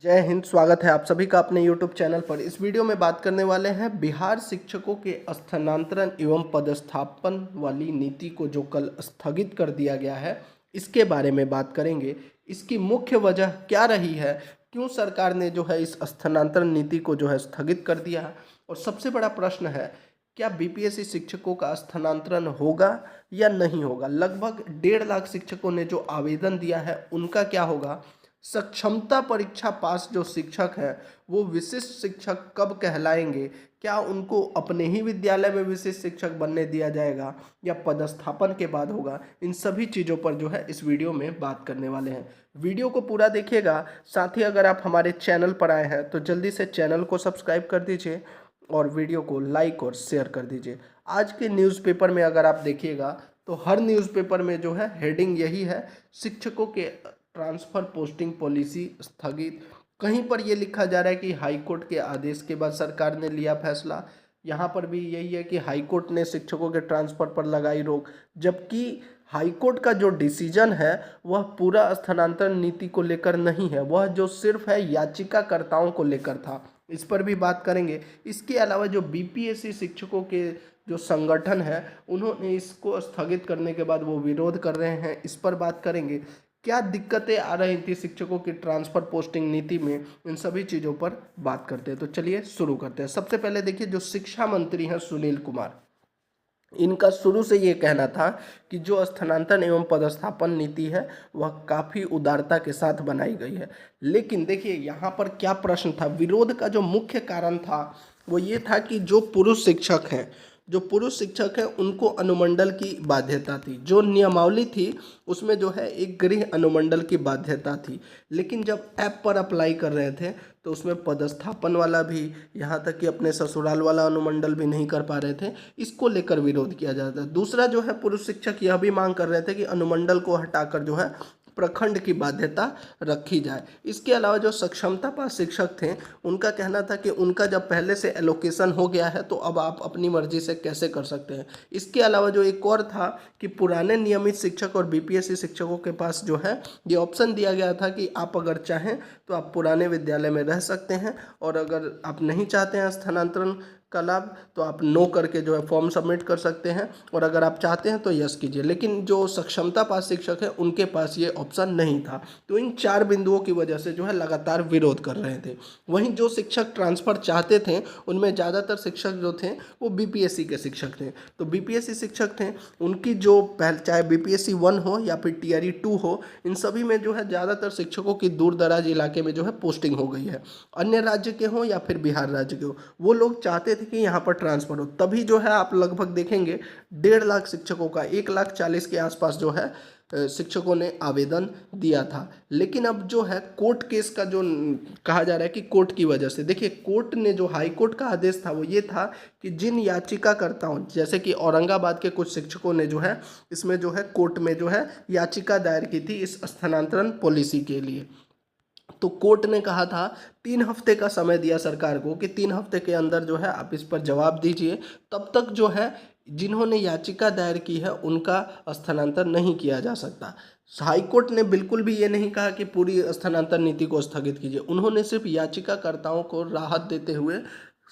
जय हिंद। स्वागत है आप सभी का अपने YouTube चैनल पर। इस वीडियो में बात करने वाले हैं बिहार शिक्षकों के स्थानांतरण एवं पदस्थापन वाली नीति को जो कल स्थगित कर दिया गया है, इसके बारे में बात करेंगे। इसकी मुख्य वजह क्या रही है, क्यों सरकार ने जो है इस स्थानांतरण नीति को जो है स्थगित कर दिया है, और सबसे बड़ा प्रश्न है क्या बीपीएससी शिक्षकों का स्थानांतरण होगा या नहीं होगा। लगभग 1.5 लाख शिक्षकों ने जो आवेदन दिया है उनका क्या होगा। सक्षमता परीक्षा पास जो शिक्षक हैं वो विशिष्ट शिक्षक कब कहलाएंगे, क्या उनको अपने ही विद्यालय में विशिष्ट शिक्षक बनने दिया जाएगा या पदस्थापन के बाद होगा। इन सभी चीज़ों पर जो है इस वीडियो में बात करने वाले हैं। वीडियो को पूरा देखिएगा। साथ ही अगर आप हमारे चैनल पर आए हैं तो जल्दी से चैनल को सब्सक्राइब कर दीजिए और वीडियो को लाइक और शेयर कर दीजिए। आज के न्यूज़पेपर में अगर आप देखिएगा तो हर न्यूज़पेपर में जो है हेडिंग यही है, शिक्षकों के ट्रांसफ़र पोस्टिंग पॉलिसी स्थगित। कहीं पर ये लिखा जा रहा है कि हाई कोर्ट के आदेश के बाद सरकार ने लिया फैसला। यहाँ पर भी यही है कि हाई कोर्ट ने शिक्षकों के ट्रांसफ़र पर लगाई रोक, जबकि हाई कोर्ट का जो डिसीजन है वह पूरा स्थानांतरण नीति को लेकर नहीं है, वह जो सिर्फ है याचिकाकर्ताओं को लेकर था। इस पर भी बात करेंगे। इसके अलावा जो बीपीएससी शिक्षकों के जो संगठन है उन्होंने इसको स्थगित करने के बाद वो विरोध कर रहे हैं, इस पर बात करेंगे। क्या दिक्कतें आ रही थी शिक्षकों की ट्रांसफ़र पोस्टिंग नीति में, इन सभी चीज़ों पर बात करते हैं। तो चलिए शुरू करते हैं। सबसे पहले देखिए, जो शिक्षा मंत्री हैं सुनील कुमार, इनका शुरू से ये कहना था कि जो स्थानांतरण एवं पदस्थापन नीति है वह काफ़ी उदारता के साथ बनाई गई है। लेकिन देखिए यहाँ पर क्या प्रश्न था, विरोध का जो मुख्य कारण था वो ये था कि जो पुरुष शिक्षक हैं उनको अनुमंडल की बाध्यता थी। जो नियमावली थी उसमें जो है एक गृह अनुमंडल की बाध्यता थी, लेकिन जब ऐप पर अप्लाई कर रहे थे तो उसमें पदस्थापन वाला भी, यहाँ तक कि अपने ससुराल वाला अनुमंडल भी नहीं कर पा रहे थे। इसको लेकर विरोध किया जाता है। दूसरा जो है, पुरुष शिक्षक यह भी मांग कर रहे थे कि अनुमंडल को हटाकर जो है प्रखंड की बाध्यता रखी जाए। इसके अलावा जो सक्षमता पास शिक्षक थे उनका कहना था कि उनका जब पहले से एलोकेशन हो गया है तो अब आप अपनी मर्जी से कैसे कर सकते हैं। इसके अलावा जो एक और था कि पुराने नियमित शिक्षक और बीपीएससी शिक्षकों के पास जो है ये ऑप्शन दिया गया था कि आप अगर चाहें तो आप पुराने विद्यालय में रह सकते हैं, और अगर आप नहीं चाहते हैं स्थानांतरण का लाभ तो आप नो करके जो है फॉर्म सबमिट कर सकते हैं, और अगर आप चाहते हैं तो यस कीजिए। लेकिन जो सक्षमता पास शिक्षक है उनके पास ये ऑप्शन नहीं था। तो इन 4 बिंदुओं की वजह से जो है लगातार विरोध कर रहे थे। वहीं जो शिक्षक ट्रांसफ़र चाहते थे उनमें ज़्यादातर शिक्षक जो थे वो बीपीएससी के शिक्षक थे। तो बीपीएससी शिक्षक थे, उनकी जो पहले चाहे बीपीएससी 1 हो या फिर टीआरई 2 हो, इन सभी में जो है ज़्यादातर शिक्षकों की दूर दराज इलाके में जो है पोस्टिंग हो गई है। अन्य राज्य के हों या फिर बिहार राज्य के हो, वो लोग चाहते थे कि यहाँ पर ट्रांसफ़र हो। तभी जो है आप लगभग देखेंगे 1.5 लाख शिक्षकों का 1,40,000 के आसपास जो है शिक्षकों ने आवेदन दिया था। लेकिन अब जो है कोर्ट केस का जो कहा जा रहा है कि कोर्ट की वजह से, देखिए कोर्ट ने जो हाई कोर्ट का आदेश था वो ये था कि जिन याचिकाकर्ताओं, जैसे कि औरंगाबाद के कुछ शिक्षकों ने जो है इसमें जो है कोर्ट में जो है याचिका दायर की थी इस स्थानांतरण पॉलिसी के लिए, तो कोर्ट ने कहा था 3 हफ्ते का समय दिया सरकार को कि 3 हफ्ते के अंदर जो है आप इस पर जवाब दीजिए। तब तक जो है जिन्होंने याचिका दायर की है उनका स्थानांतरण नहीं किया जा सकता। हाई कोर्ट ने बिल्कुल भी ये नहीं कहा कि पूरी स्थानांतरण नीति को स्थगित कीजिए, उन्होंने सिर्फ याचिकाकर्ताओं को राहत देते हुए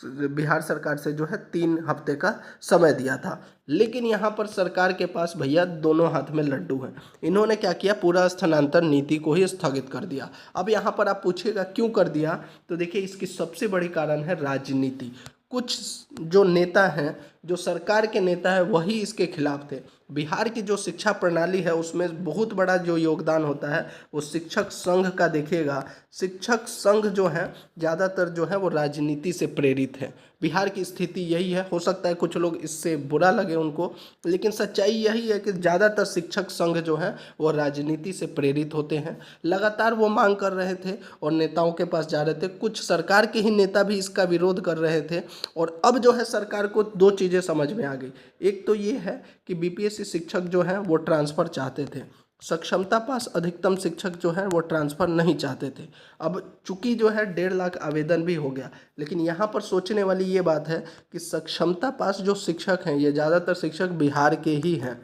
बिहार सरकार से जो है 3 हफ्ते का समय दिया था। लेकिन यहाँ पर सरकार के पास भैया दोनों हाथ में लड्डू हैं। इन्होंने क्या किया, पूरा स्थानांतरण नीति को ही स्थगित कर दिया। अब यहाँ पर आप पूछिएगा क्यों कर दिया, तो देखिए इसकी सबसे बड़ी कारण है राजनीति। कुछ जो नेता हैं, जो सरकार के नेता हैं, वही इसके खिलाफ थे। बिहार की जो शिक्षा प्रणाली है उसमें बहुत बड़ा जो योगदान होता है वो शिक्षक संघ का। देखिएगा शिक्षक संघ जो है ज़्यादातर जो है वो राजनीति से प्रेरित है। बिहार की स्थिति यही है। हो सकता है कुछ लोग इससे बुरा लगे उनको, लेकिन सच्चाई यही है कि ज़्यादातर शिक्षक संघ जो है वो राजनीति से प्रेरित होते हैं। लगातार वो मांग कर रहे थे और नेताओं के पास जा रहे थे। कुछ सरकार के ही नेता भी इसका विरोध कर रहे थे, और अब जो है सरकार को 2 चीज़ें समझ में आ गई। एक तो ये है कि बीपीएससी शिक्षक जो हैं वो ट्रांसफ़र चाहते थे, सक्षमता पास अधिकतम शिक्षक जो है वो ट्रांसफ़र नहीं चाहते थे। अब चूंकि जो है 1.5 लाख आवेदन भी हो गया, लेकिन यहाँ पर सोचने वाली ये बात है कि सक्षमता पास जो शिक्षक हैं ये ज़्यादातर शिक्षक बिहार के ही हैं।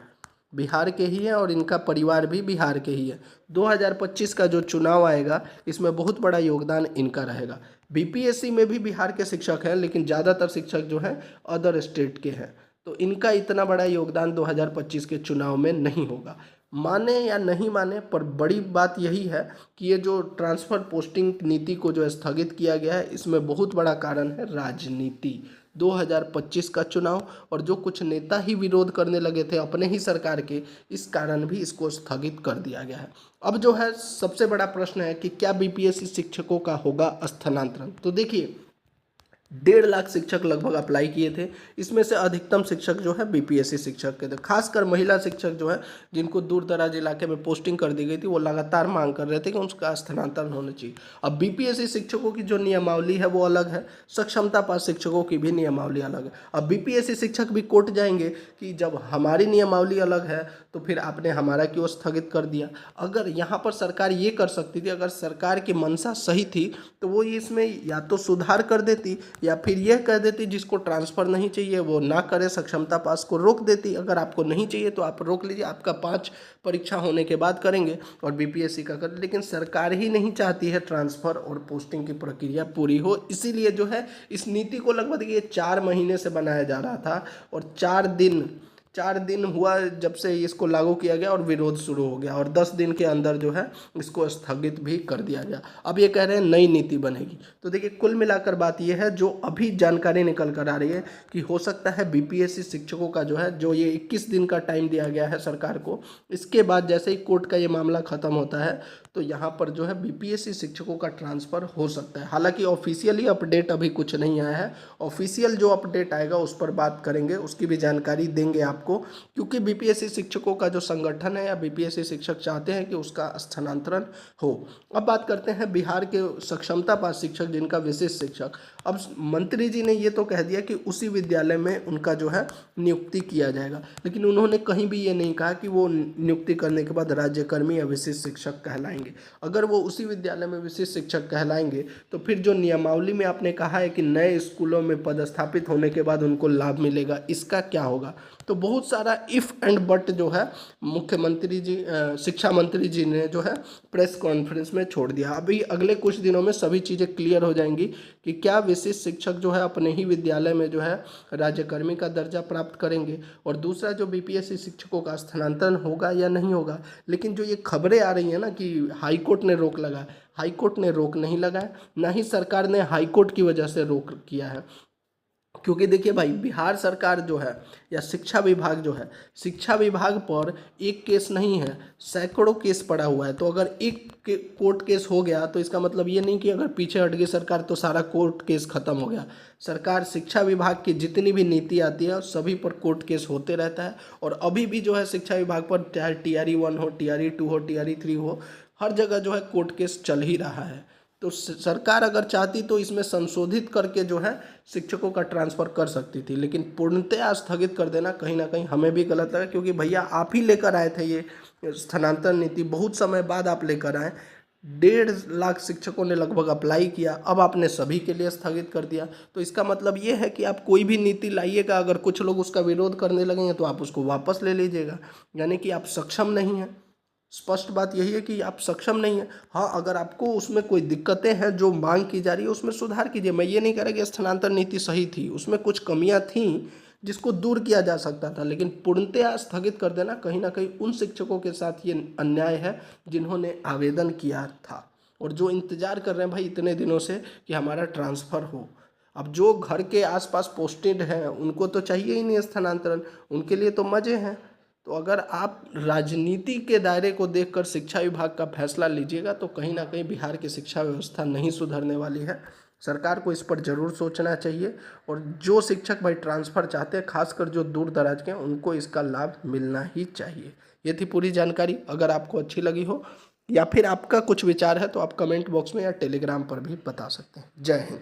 बिहार के ही हैं और इनका परिवार भी बिहार के ही है। 2025 का जो चुनाव आएगा इसमें बहुत बड़ा योगदान इनका रहेगा। बीपीएससी में भी बिहार के शिक्षक हैं, लेकिन ज़्यादातर शिक्षक जो हैं अदर स्टेट के हैं, तो इनका इतना बड़ा योगदान 2025 के चुनाव में नहीं होगा। माने या नहीं माने, पर बड़ी बात यही है कि ये जो ट्रांसफ़र पोस्टिंग नीति को जो स्थगित किया गया है, इसमें बहुत बड़ा कारण है राजनीति। 2025 का चुनाव और जो कुछ नेता ही विरोध करने लगे थे अपने ही सरकार के, इस कारण भी इसको स्थगित कर दिया गया है। अब जो है सबसे बड़ा प्रश्न है कि क्या बीपीएससी शिक्षकों का होगा स्थानांतरण। तो देखिए, 1.5 लाख शिक्षक लगभग अप्लाई किए थे, इसमें से अधिकतम शिक्षक जो है बीपीएससी शिक्षक के थे। खासकर महिला शिक्षक जो है, जिनको दूर दराज इलाके में पोस्टिंग कर दी गई थी, वो लगातार मांग कर रहे थे कि उसका स्थानांतरण होना चाहिए। अब बीपीएससी शिक्षकों की जो नियमावली है वो अलग है, सक्षमता पास शिक्षकों की भी नियमावली अलग है। अब बीपीएससी शिक्षक भी कोर्ट जाएंगे कि जब हमारी नियमावली अलग है तो फिर आपने हमारा क्यों स्थगित कर दिया। अगर यहाँ पर सरकार ये कर सकती थी, अगर सरकार की मंशा सही थी तो वो इसमें या तो सुधार कर देती या फिर यह कह देती जिसको ट्रांसफ़र नहीं चाहिए वो ना करे, सक्षमता पास को रोक देती। अगर आपको नहीं चाहिए तो आप रोक लीजिए, आपका 5 परीक्षा होने के बाद करेंगे और बीपीएससी का कर। लेकिन सरकार ही नहीं चाहती है ट्रांसफ़र और पोस्टिंग की प्रक्रिया पूरी हो, इसीलिए जो है इस नीति को लगभग ये 4 महीने से बनाया जा रहा था और 4 दिन हुआ जब से इसको लागू किया गया और विरोध शुरू हो गया और 10 दिन के अंदर जो है इसको स्थगित भी कर दिया गया। अब ये कह रहे हैं नई नीति बनेगी। तो देखिए, कुल मिलाकर बात ये है, जो अभी जानकारी निकल कर आ रही है कि हो सकता है बीपीएससी शिक्षकों का जो है, जो ये 21 दिन का टाइम दिया गया है सरकार को, इसके बाद जैसे ही कोर्ट का ये मामला ख़त्म होता है तो यहाँ पर जो है बीपीएससी शिक्षकों का ट्रांसफ़र हो सकता है। हालांकि ऑफिशियली अपडेट अभी कुछ नहीं आया है, ऑफिशियल जो अपडेट आएगा उस पर बात करेंगे, उसकी भी जानकारी देंगे आपको, क्योंकि बीपीएससी शिक्षकों का जो संगठन है या बीपीएससी शिक्षक चाहते हैं कि उसका स्थानांतरण हो। अब बात करते हैं बिहार के सक्षमता पास शिक्षक जिनका विशेष शिक्षक। अब मंत्री जी ने ये तो कह दिया कि उसी विद्यालय में उनका जो है नियुक्ति किया जाएगा, लेकिन उन्होंने कहीं भी ये नहीं कहा कि वो नियुक्ति करने के बाद राज्यकर्मी या विशेष शिक्षक कहलाएंगे। अगर वो उसी विद्यालय में विशेष शिक्षक कहलाएंगे तो फिर जो नियमावली में आपने कहा है कि नए स्कूलों में पदस्थापित होने के बाद उनको लाभ मिलेगा, इसका क्या होगा। तो बहुत सारा इफ़ एंड बट जो है मुख्यमंत्री जी, शिक्षा मंत्री जी ने जो है प्रेस कॉन्फ्रेंस में छोड़ दिया। अभी अगले कुछ दिनों में सभी चीज़ें क्लियर हो जाएंगी कि क्या विशेष शिक्षक जो है अपने ही विद्यालय में जो है राज्यकर्मी का दर्जा प्राप्त करेंगे, और दूसरा जो बीपीएससी शिक्षकों का स्थानांतरण होगा या नहीं होगा। लेकिन जो ये खबरें आ रही हैं ना कि हाईकोर्ट ने रोक लगाया, हाईकोर्ट ने रोक नहीं लगाया, ना ही सरकार ने हाईकोर्ट की वजह से रोक किया है। क्योंकि देखिए भाई, बिहार सरकार जो है या शिक्षा विभाग जो है, शिक्षा विभाग पर एक केस नहीं है, सैकड़ों केस पड़ा हुआ है। तो अगर एक कोर्ट केस हो गया तो इसका मतलब ये नहीं कि अगर पीछे हट गई सरकार तो सारा कोर्ट केस खत्म हो गया। सरकार, शिक्षा विभाग की जितनी भी नीति आती है सभी पर कोर्ट केस होते रहता है, और अभी भी जो है शिक्षा विभाग पर चाहे TRE 1 हो, TRE 2 हो, TRE 3 हो, हर जगह जो है कोर्ट केस चल ही रहा है। तो सरकार अगर चाहती तो इसमें संशोधित करके जो है शिक्षकों का ट्रांसफ़र कर सकती थी, लेकिन पूर्णतया स्थगित कर देना कहीं ना कहीं हमें भी गलत लगा, क्योंकि भैया आप ही लेकर आए थे ये स्थानांतरण नीति, बहुत समय बाद आप लेकर आए। 1.5 लाख शिक्षकों ने लगभग अप्लाई किया, अब आपने सभी के लिए स्थगित कर दिया। तो इसका मतलब ये है कि आप कोई भी नीति लाइएगा, अगर कुछ लोग उसका विरोध करने लगेंगे तो आप उसको वापस ले लीजिएगा, यानी कि आप सक्षम नहीं हैं। स्पष्ट बात यही है कि आप सक्षम नहीं है। हाँ, अगर आपको उसमें कोई दिक्कतें हैं जो मांग की जा रही है उसमें सुधार कीजिए। मैं ये नहीं कह रहा कि स्थानांतरण नीति सही थी, उसमें कुछ कमियां थीं जिसको दूर किया जा सकता था, लेकिन पूर्णतया स्थगित कर देना कहीं ना कहीं उन शिक्षकों के साथ ये अन्याय है जिन्होंने आवेदन किया था और जो इंतजार कर रहे हैं भाई इतने दिनों से कि हमारा ट्रांसफ़र हो। अब जो घर के आसपास पोस्टेड हैं उनको तो चाहिए ही नहीं स्थानांतरण, उनके लिए तो मज़े हैं। तो अगर आप राजनीति के दायरे को देखकर शिक्षा विभाग का फैसला लीजिएगा तो कहीं ना कहीं बिहार की शिक्षा व्यवस्था नहीं सुधरने वाली है। सरकार को इस पर ज़रूर सोचना चाहिए, और जो शिक्षक भाई ट्रांसफ़र चाहते हैं, खासकर जो दूर दराज के हैं, उनको इसका लाभ मिलना ही चाहिए। ये थी पूरी जानकारी। अगर आपको अच्छी लगी हो या फिर आपका कुछ विचार है तो आप कमेंट बॉक्स में या टेलीग्राम पर भी बता सकते हैं। जय हिंद।